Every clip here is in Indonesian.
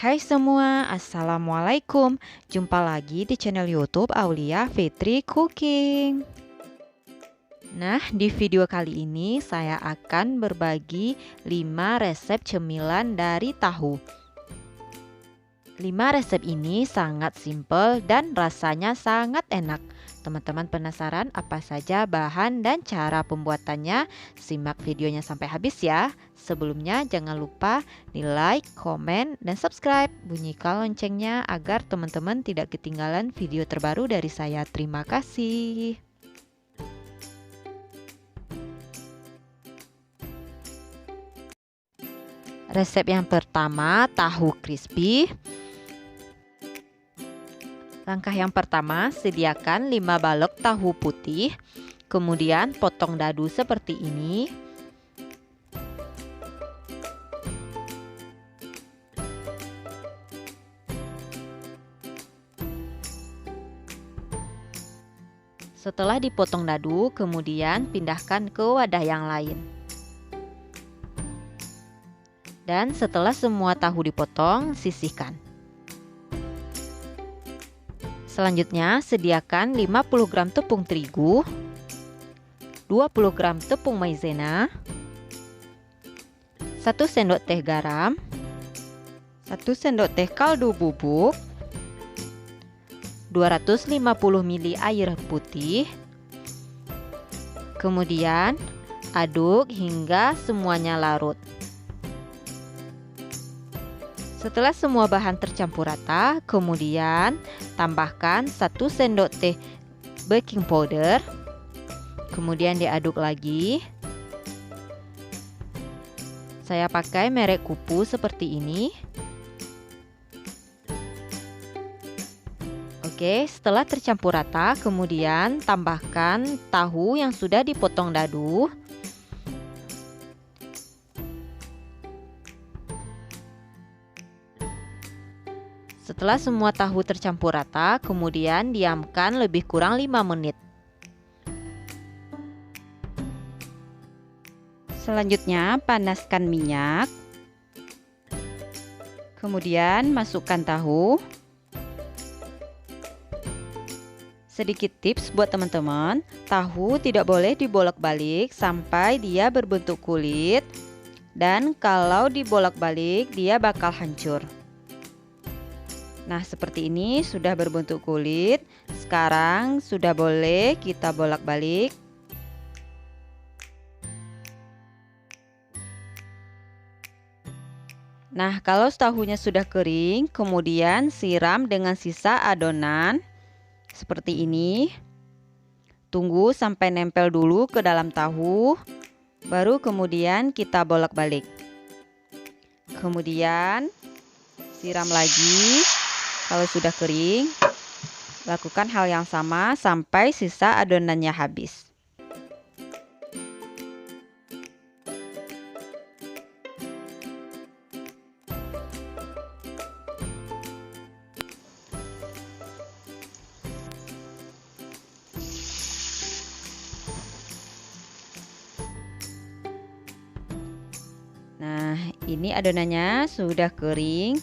Hai semua, Assalamualaikum. Jumpa lagi di channel YouTube Aulia Fitri Cooking. Nah, di video kali ini saya akan berbagi 5 resep cemilan dari tahu. 5 resep ini sangat simpel dan rasanya sangat enak. Teman-teman penasaran apa saja bahan dan cara pembuatannya? Simak videonya sampai habis ya. Sebelumnya jangan lupa di like, komen, dan subscribe. Bunyikan loncengnya agar teman-teman tidak ketinggalan video terbaru dari saya. Terima kasih. Resep yang pertama, tahu crispy. Langkah yang pertama, sediakan 5 balok tahu putih. Kemudian potong dadu seperti ini. Setelah dipotong dadu, kemudian pindahkan ke wadah yang lain. Dan setelah semua tahu dipotong, sisihkan. Selanjutnya, sediakan 50 gram tepung terigu, 20 gram tepung maizena, 1 sendok teh garam, 1 sendok teh kaldu bubuk, 250 ml air putih. Kemudian, aduk hingga semuanya larut. Setelah semua bahan tercampur rata, kemudian tambahkan 1 sendok teh baking powder. Kemudian diaduk lagi. Saya pakai merek Kupu seperti ini. Oke, setelah tercampur rata, kemudian tambahkan tahu yang sudah dipotong dadu. Setelah semua tahu tercampur rata, kemudian diamkan lebih kurang 5 menit. Selanjutnya, panaskan minyak. Kemudian masukkan tahu. Sedikit tips buat teman-teman, tahu tidak boleh dibolak-balik sampai dia berbentuk kulit. Dan kalau dibolak-balik, dia bakal hancur. Nah, seperti ini sudah berbentuk kulit. Sekarang sudah boleh kita bolak-balik. Nah, kalau tahunya sudah kering, kemudian siram dengan sisa adonan seperti ini. Tunggu sampai nempel dulu ke dalam tahu, baru kemudian kita bolak-balik. Kemudian siram lagi. Kalau sudah kering, lakukan hal yang sama sampai sisa adonannya habis. Nah, ini adonannya sudah kering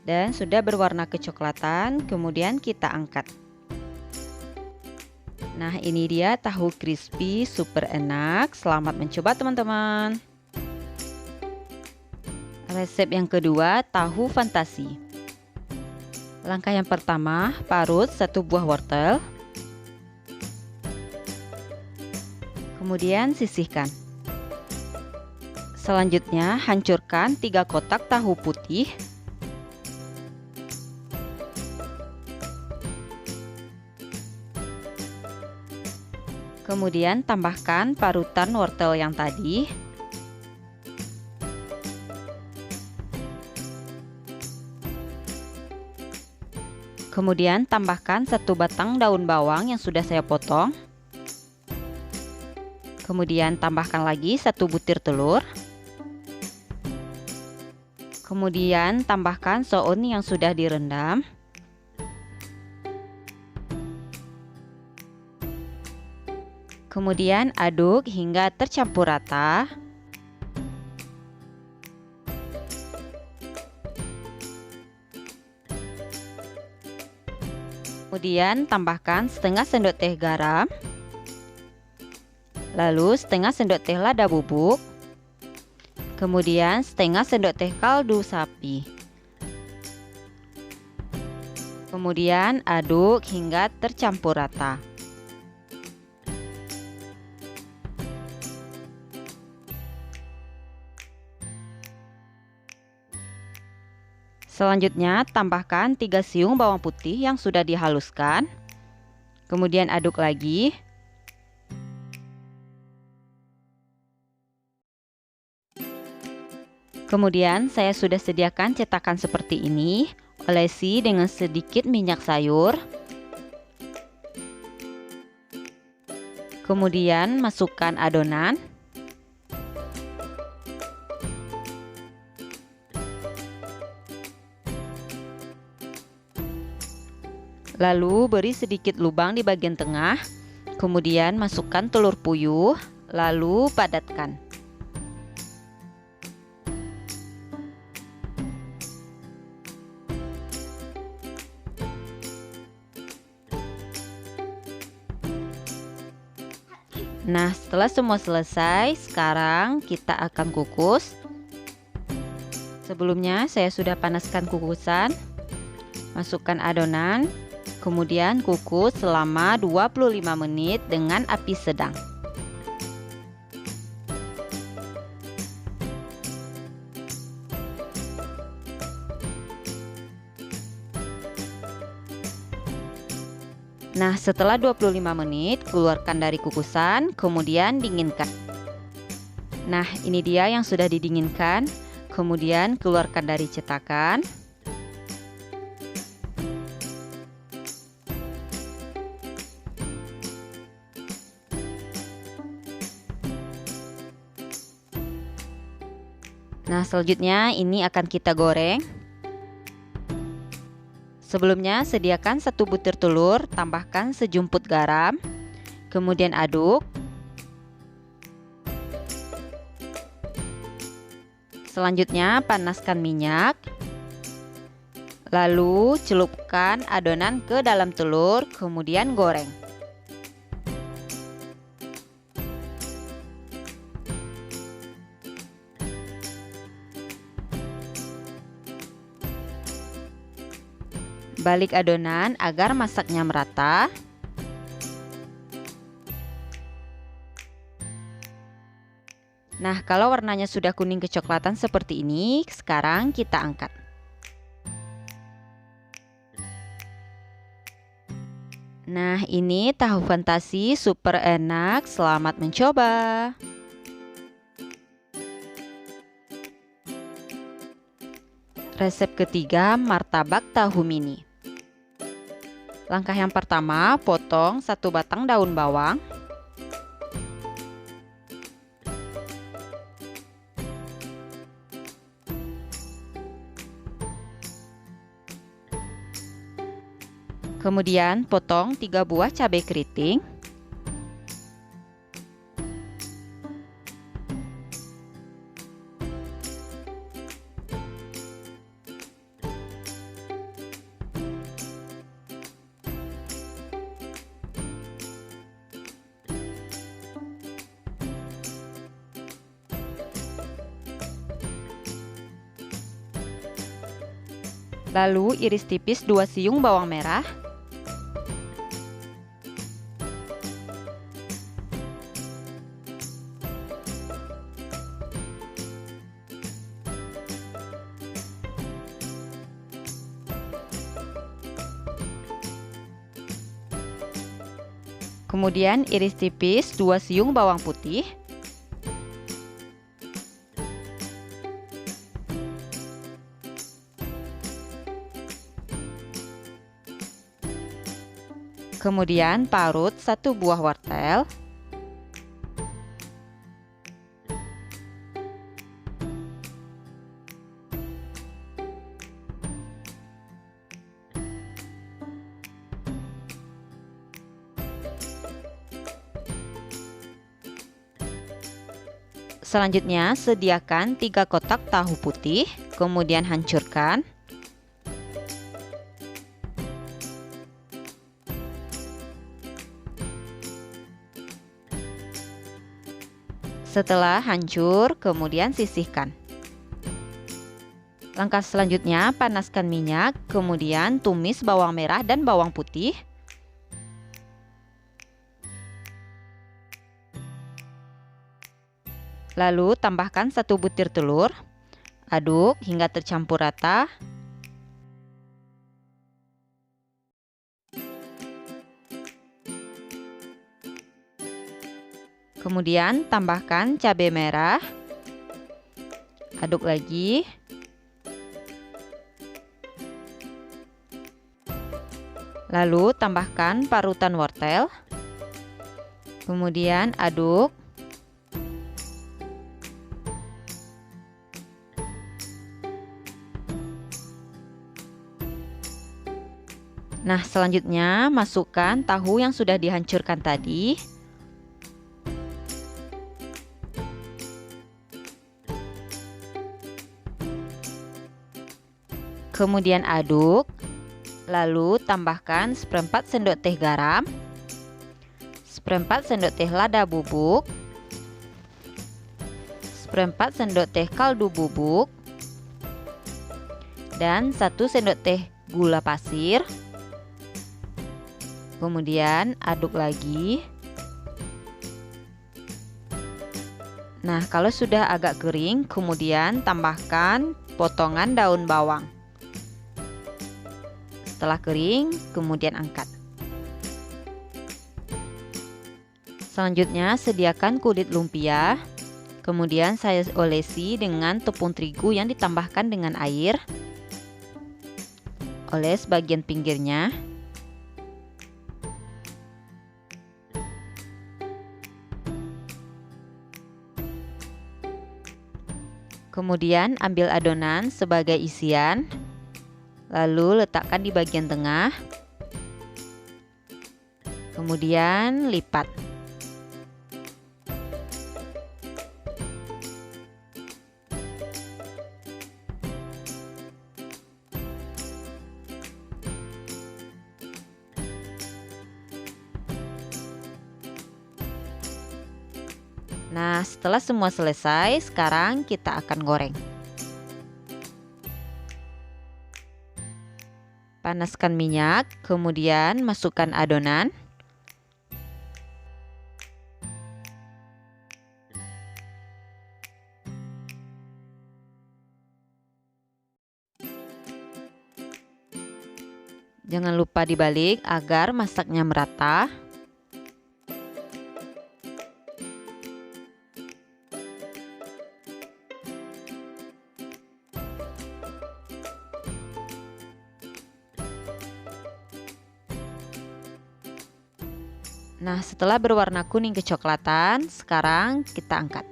dan sudah berwarna kecoklatan. Kemudian kita angkat. Nah, ini dia tahu crispy, super enak. Selamat mencoba teman-teman. Resep yang kedua, tahu fantasi. Langkah yang pertama, parut 1 buah wortel. Kemudian sisihkan. Selanjutnya, hancurkan 3 kotak tahu putih. Kemudian tambahkan parutan wortel yang tadi. Kemudian tambahkan 1 batang daun bawang yang sudah saya potong. Kemudian tambahkan lagi 1 butir telur. Kemudian tambahkan soun yang sudah direndam. Kemudian aduk hingga tercampur rata. Kemudian tambahkan setengah sendok teh garam, lalu setengah sendok teh lada bubuk, kemudian setengah sendok teh kaldu sapi. Kemudian aduk hingga tercampur rata. Selanjutnya tambahkan 3 siung bawang putih yang sudah dihaluskan. Kemudian aduk lagi. Kemudian saya sudah sediakan cetakan seperti ini. Olesi dengan sedikit minyak sayur. Kemudian masukkan adonan. Lalu beri sedikit lubang di bagian tengah. Kemudian masukkan telur puyuh, lalu padatkan. Nah, setelah semua selesai, sekarang kita akan kukus. Sebelumnya saya sudah panaskan kukusan. Masukkan adonan. Kemudian kukus selama 25 menit dengan api sedang. Nah, setelah 25 menit, keluarkan dari kukusan, kemudian dinginkan. Nah, ini dia yang sudah didinginkan. Kemudian keluarkan dari cetakan. Nah, selanjutnya ini akan kita goreng. Sebelumnya sediakan 1 butir telur, tambahkan sejumput garam, kemudian aduk. Selanjutnya panaskan minyak. Lalu celupkan adonan ke dalam telur, kemudian goreng. Balik adonan agar masaknya merata. Nah, kalau warnanya sudah kuning kecoklatan seperti ini, sekarang kita angkat. Nah, ini tahu fantasi super enak. Selamat mencoba. Resep ketiga, martabak tahu mini. Langkah yang pertama, potong 1 batang daun bawang. Kemudian potong 3 buah cabai keriting. Lalu iris tipis 2 siung bawang merah. Kemudian iris tipis 2 siung bawang putih. Kemudian parut 1 buah wortel. Selanjutnya sediakan 3 kotak tahu putih, kemudian hancurkan. Setelah hancur, kemudian sisihkan. Langkah selanjutnya, panaskan minyak, kemudian tumis bawang merah dan bawang putih. Lalu tambahkan 1 butir telur. Aduk hingga tercampur rata. Kemudian tambahkan cabai merah. Aduk lagi. Lalu tambahkan parutan wortel. Kemudian aduk. Nah, selanjutnya masukkan tahu yang sudah dihancurkan tadi. Kemudian aduk. Lalu tambahkan seperempat sendok teh garam, seperempat sendok teh lada bubuk, seperempat sendok teh kaldu bubuk, dan 1 sendok teh gula pasir. Kemudian aduk lagi. Nah, kalau sudah agak kering, kemudian tambahkan potongan daun bawang. Setelah kering, kemudian angkat. Selanjutnya, sediakan kulit lumpia. Kemudian saya olesi dengan tepung terigu yang ditambahkan dengan air. Oles bagian pinggirnya. Kemudian ambil adonan sebagai isian, lalu letakkan di bagian tengah, kemudian lipat. Nah, setelah semua selesai, sekarang kita akan goreng. Panaskan minyak, kemudian masukkan adonan. Jangan lupa dibalik agar masaknya merata. Nah, setelah berwarna kuning kecoklatan, sekarang kita angkat.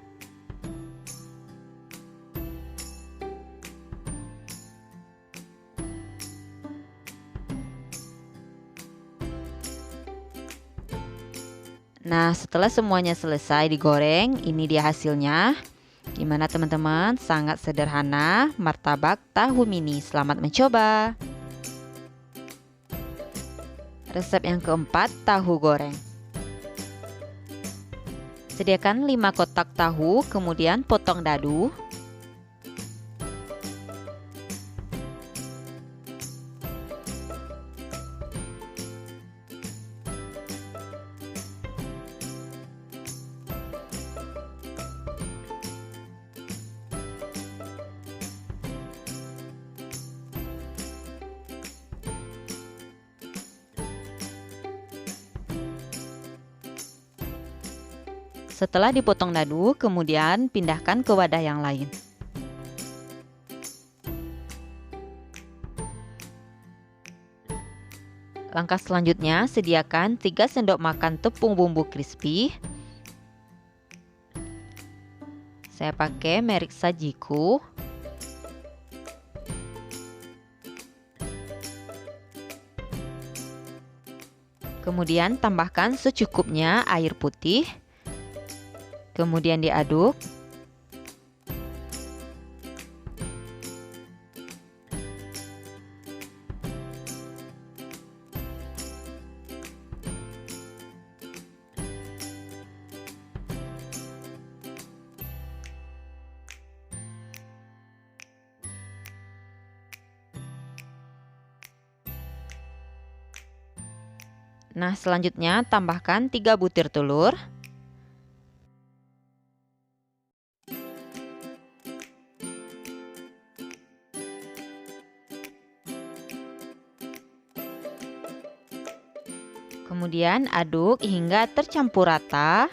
Nah, setelah semuanya selesai digoreng, ini dia hasilnya. Gimana teman-teman? Sangat sederhana, martabak tahu mini. Selamat mencoba. Resep yang keempat, tahu goreng. Sediakan 5 kotak tahu, kemudian potong dadu. Setelah dipotong dadu, kemudian pindahkan ke wadah yang lain. Langkah selanjutnya, sediakan 3 sendok makan tepung bumbu crispy. Saya pakai merek Sajiku. Kemudian tambahkan secukupnya air putih. Kemudian diaduk. Nah, selanjutnya tambahkan 3 butir telur. Kemudian aduk hingga tercampur rata.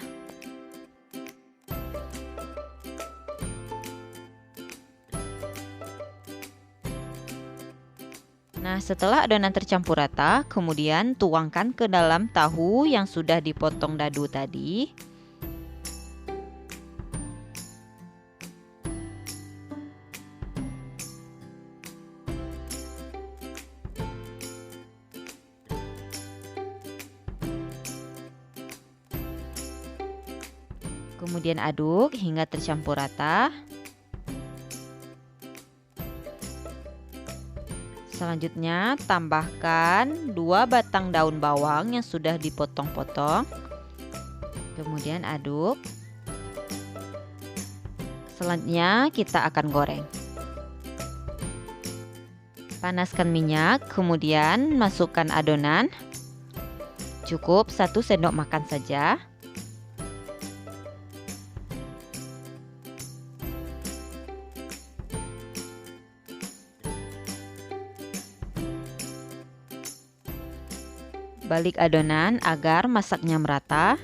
Nah, setelah adonan tercampur rata, kemudian tuangkan ke dalam tahu yang sudah dipotong dadu tadi. Kemudian aduk hingga tercampur rata. Selanjutnya tambahkan 2 batang daun bawang yang sudah dipotong-potong. Kemudian aduk. Selanjutnya kita akan goreng. Panaskan minyak, kemudian masukkan adonan. Cukup 1 sendok makan saja. Balik adonan agar masaknya merata.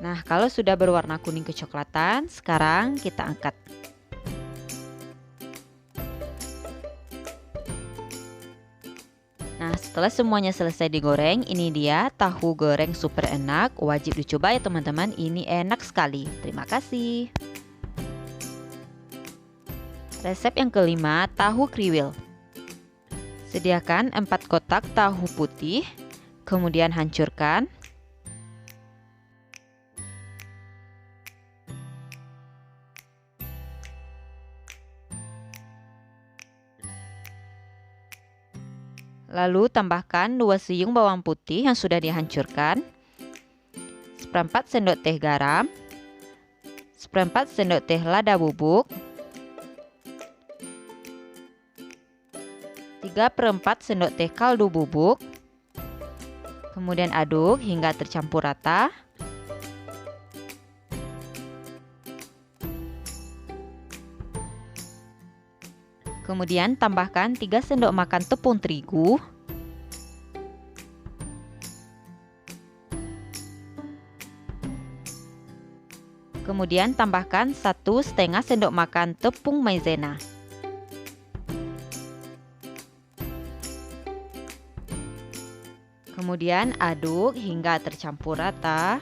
Nah, kalau sudah berwarna kuning kecoklatan, sekarang kita angkat. Nah, setelah semuanya selesai digoreng, ini dia tahu goreng super enak. Wajib dicoba ya teman-teman, ini enak sekali. Terima kasih. Resep yang kelima, tahu kriwil. Sediakan 4 kotak tahu putih, kemudian hancurkan. Lalu tambahkan 2 siung bawang putih yang sudah dihancurkan, seperempat sendok teh garam, seperempat sendok teh lada bubuk, 3/4 sendok teh kaldu bubuk. Kemudian aduk hingga tercampur rata. Kemudian tambahkan 3 sendok makan tepung terigu. Kemudian tambahkan 1,5 sendok makan tepung maizena. Kemudian aduk hingga tercampur rata.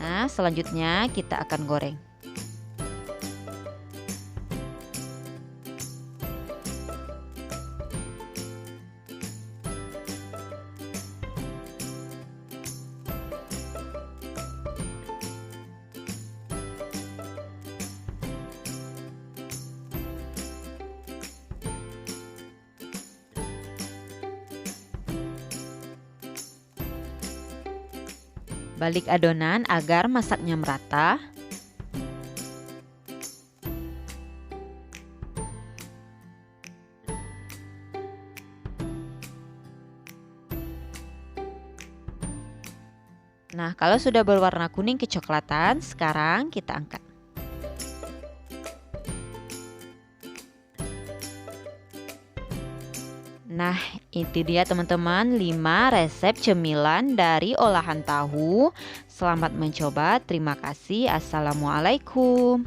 Nah, selanjutnya kita akan goreng. Balik adonan agar masaknya merata. Nah, kalau sudah berwarna kuning kecoklatan, sekarang kita angkat. Nah, itu dia teman-teman 5 resep cemilan dari olahan tahu. Selamat mencoba, terima kasih. Assalamualaikum.